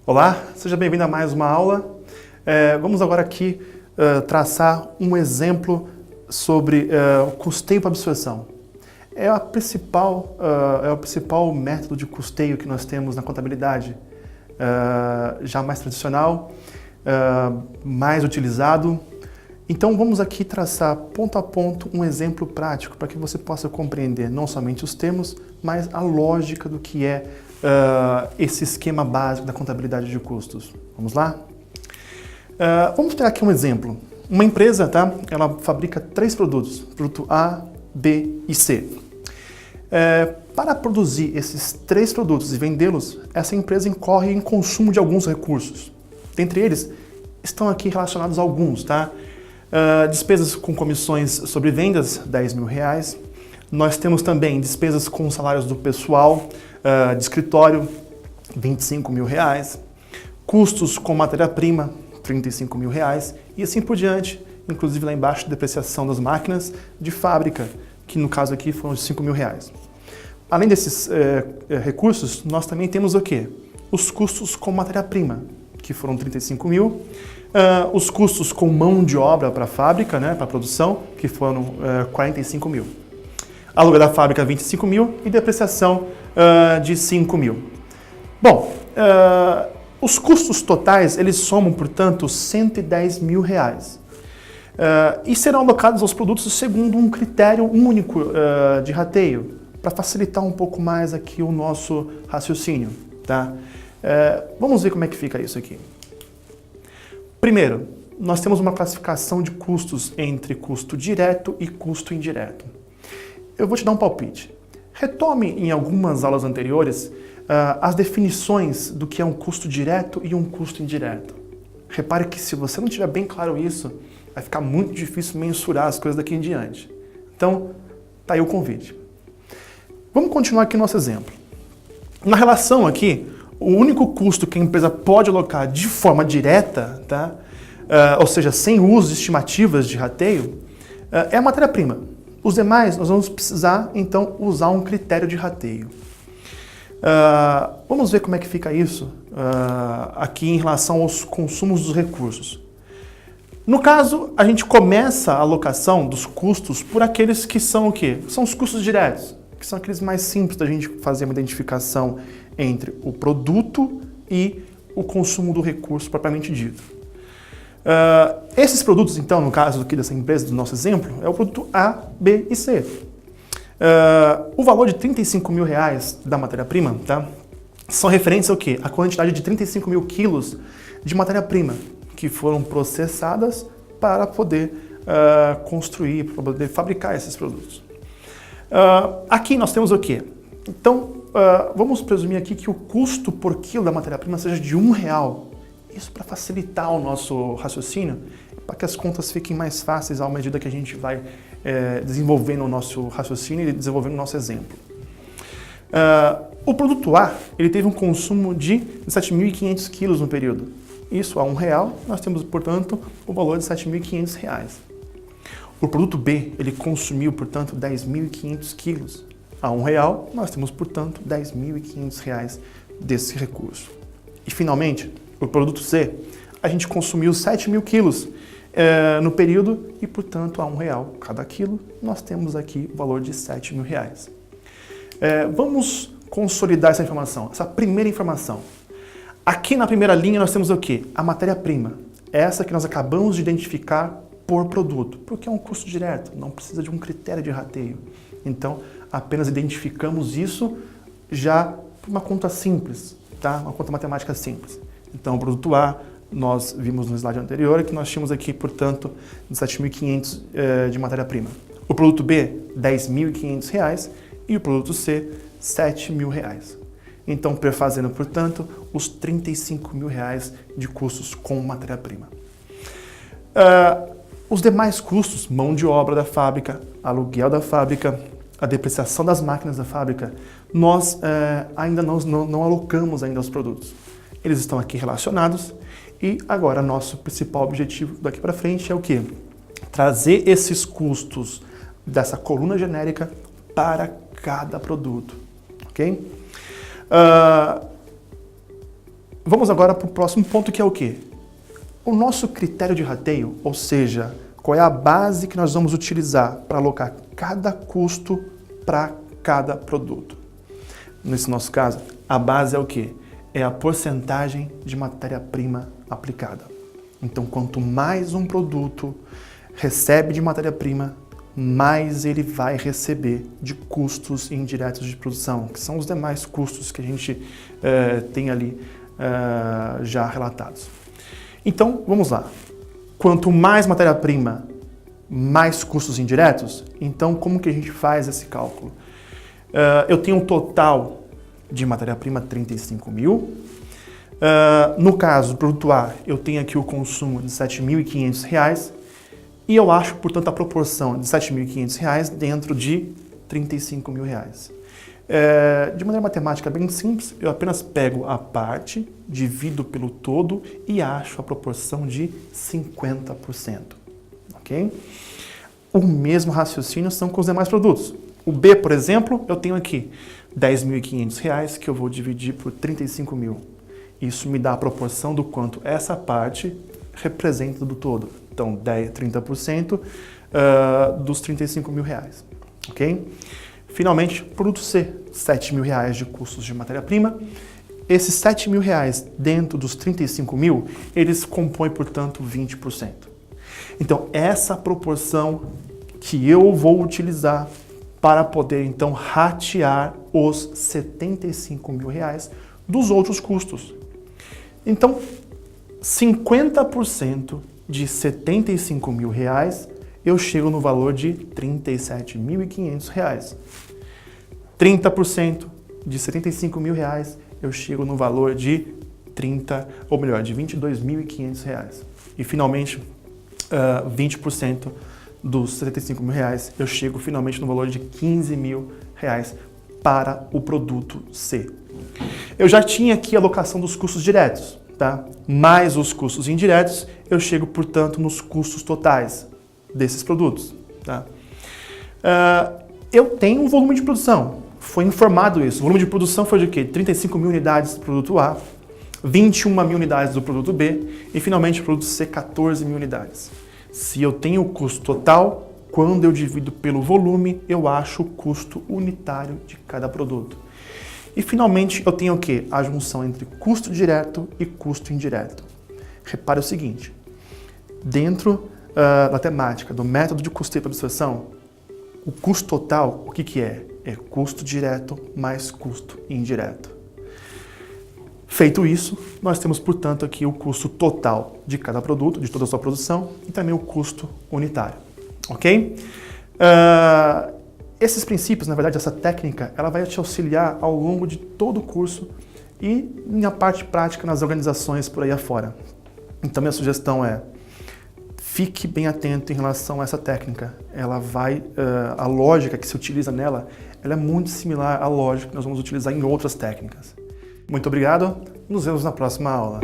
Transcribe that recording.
Olá, seja bem-vindo a mais uma aula. Vamos agora aqui traçar um exemplo sobre o custeio para absorção. É o principal método de custeio que nós temos na contabilidade, já mais tradicional, mais utilizado. Então vamos aqui traçar ponto a ponto um exemplo prático para que você possa compreender não somente os termos, mas a lógica do que é esse esquema básico da contabilidade de custos. Vamos lá? Vamos pegar aqui um exemplo. Uma empresa, tá? Ela fabrica 3 produtos, produto A, B e C. Para produzir esses 3 produtos e vendê-los, essa empresa incorre em consumo de alguns recursos. Dentre eles, estão aqui relacionados a alguns, tá? Despesas com comissões sobre vendas, R$10.000. Nós temos também despesas com salários do pessoal de escritório, R$25.000. Custos com matéria-prima, R$35.000. E assim por diante, inclusive lá embaixo, depreciação das máquinas de fábrica, que no caso aqui foram de R$5.000. Além desses recursos, nós também temos o quê? Os custos com matéria-prima, que foram R$35.000. Os custos com mão de obra para a fábrica, né, para a produção, que foram R$45.000. Aluguel da fábrica, R$25.000 e depreciação de R$5.000. Bom, os custos totais, eles somam, portanto, R$110.000. E serão alocados aos produtos segundo um critério único de rateio, para facilitar um pouco mais aqui o nosso raciocínio, tá? Vamos ver como é que fica isso aqui. Primeiro, nós temos uma classificação de custos entre custo direto e custo indireto. Eu vou te dar um palpite. Retome em algumas aulas anteriores as definições do que é um custo direto e um custo indireto. Repare que se você não tiver bem claro isso, vai ficar muito difícil mensurar as coisas daqui em diante. Então, tá aí o convite. Vamos continuar aqui no nosso exemplo. Na relação aqui, o único custo que a empresa pode alocar de forma direta, tá? Ou seja, sem uso de estimativas de rateio, é a matéria-prima. Os demais, nós vamos precisar, então, usar um critério de rateio. Vamos ver como é que fica isso aqui em relação aos consumos dos recursos. No caso, a gente começa a alocação dos custos por aqueles que são o quê? São os custos diretos, que são aqueles mais simples da gente fazer uma identificação entre o produto e o consumo do recurso propriamente dito. Esses produtos, então, no caso aqui dessa empresa, do nosso exemplo, é o produto A, B e C. O valor de R$35.000 da matéria-prima, tá? São referentes ao quê? A quantidade de 35.000 quilos de matéria-prima que foram processadas para poder construir, para poder fabricar esses produtos. Aqui nós temos o quê? Então, vamos presumir aqui que o custo por quilo da matéria-prima seja de R$1. Isso para facilitar o nosso raciocínio, para que as contas fiquem mais fáceis à medida que a gente vai desenvolvendo o nosso raciocínio e desenvolvendo o nosso exemplo. O produto A, ele teve um consumo de 7.500 quilos no período. Isso a R$1, nós temos, portanto, o valor de R$7.500. O produto B, ele consumiu, portanto, 10.500 quilos. A R$1, nós temos, portanto, R$10.500 desse recurso. E, finalmente, o produto C, a gente consumiu 7.000 quilos no período e, portanto, a R$1 cada quilo, nós temos aqui o valor de R$7.000. Vamos consolidar essa informação, essa primeira informação. Aqui na primeira linha nós temos o quê? A matéria-prima. Essa que nós acabamos de identificar por produto, porque é um custo direto, não precisa de um critério de rateio. Então, apenas identificamos isso já por uma conta simples, tá? Uma conta matemática simples. Então, o produto A, nós vimos no slide anterior que nós tínhamos aqui, portanto, 7.500 de matéria-prima. O produto B, R$10.500 e o produto C, R$7.000. Então, perfazendo, portanto, os R$35.000 de custos com matéria-prima. Os demais custos, mão de obra da fábrica, aluguel da fábrica, a depreciação das máquinas da fábrica, nós ainda não alocamos ainda aos produtos. Eles estão aqui relacionados e agora nosso principal objetivo daqui para frente é o quê? Trazer esses custos dessa coluna genérica para cada produto, ok? Vamos agora para o próximo ponto, que é o quê? O nosso critério de rateio, ou seja, qual é a base que nós vamos utilizar para alocar cada custo para cada produto. Nesse nosso caso, a base é o quê? É a porcentagem de matéria-prima aplicada. Então, quanto mais um produto recebe de matéria-prima, mais ele vai receber de custos indiretos de produção, que são os demais custos que a gente tem ali já relatados. Então, vamos lá. Quanto mais matéria-prima, mais custos indiretos. Então, como que a gente faz esse cálculo? Eu tenho um total de matéria-prima 35 mil. No caso do produto A, eu tenho aqui o consumo de R$ 7.500 e eu acho, portanto, a proporção de R$ 7.500 dentro de R$ 35 mil. De maneira matemática bem simples, eu apenas pego a parte, divido pelo todo e acho a proporção de 50%. Ok? O mesmo raciocínio são com os demais produtos. O B, por exemplo, eu tenho aqui R$ 10.500 que eu vou dividir por 35 mil. Isso me dá a proporção do quanto essa parte representa do todo. Então, 30% dos R$ 35 mil. Ok? Finalmente, produto C, R$ 7.000 de custos de matéria-prima. Esses R$ 7.000 dentro dos 35 mil, eles compõem, portanto, 20%. Então, essa proporção que eu vou utilizar para poder, então, ratear os R$ 75 mil dos outros custos. Então, 50% de R$ 75 mil, eu chego no valor de R$ 37.500. 30% de R$ 75 mil, eu chego no valor de R$ 22.500. E, finalmente, 20% dos R$ 75 mil, eu chego finalmente no valor de R$ 15 mil para o produto C. Eu já tinha aqui a alocação dos custos diretos, tá? Mais os custos indiretos, eu chego, portanto, nos custos totais desses produtos, tá? Eu tenho um volume de produção, foi informado isso. O volume de produção foi de quê? 35 mil unidades do produto A, 21 mil unidades do produto B e, finalmente, o produto C, 14 mil unidades. Se eu tenho o custo total, quando eu divido pelo volume, eu acho o custo unitário de cada produto. E, finalmente, eu tenho o quê? A junção entre custo direto e custo indireto. Repare o seguinte, dentro da temática do método de custeio para absorção, o custo total, o que é? É custo direto mais custo indireto. Feito isso, nós temos, portanto, aqui o custo total de cada produto, de toda a sua produção, e também o custo unitário. Ok? Esses princípios, na verdade, essa técnica, ela vai te auxiliar ao longo de todo o curso e na parte prática nas organizações por aí afora. Então, minha sugestão é, fique bem atento em relação a essa técnica. Ela vai, a lógica que se utiliza nela, ela é muito similar à lógica que nós vamos utilizar em outras técnicas. Muito obrigado, nos vemos na próxima aula.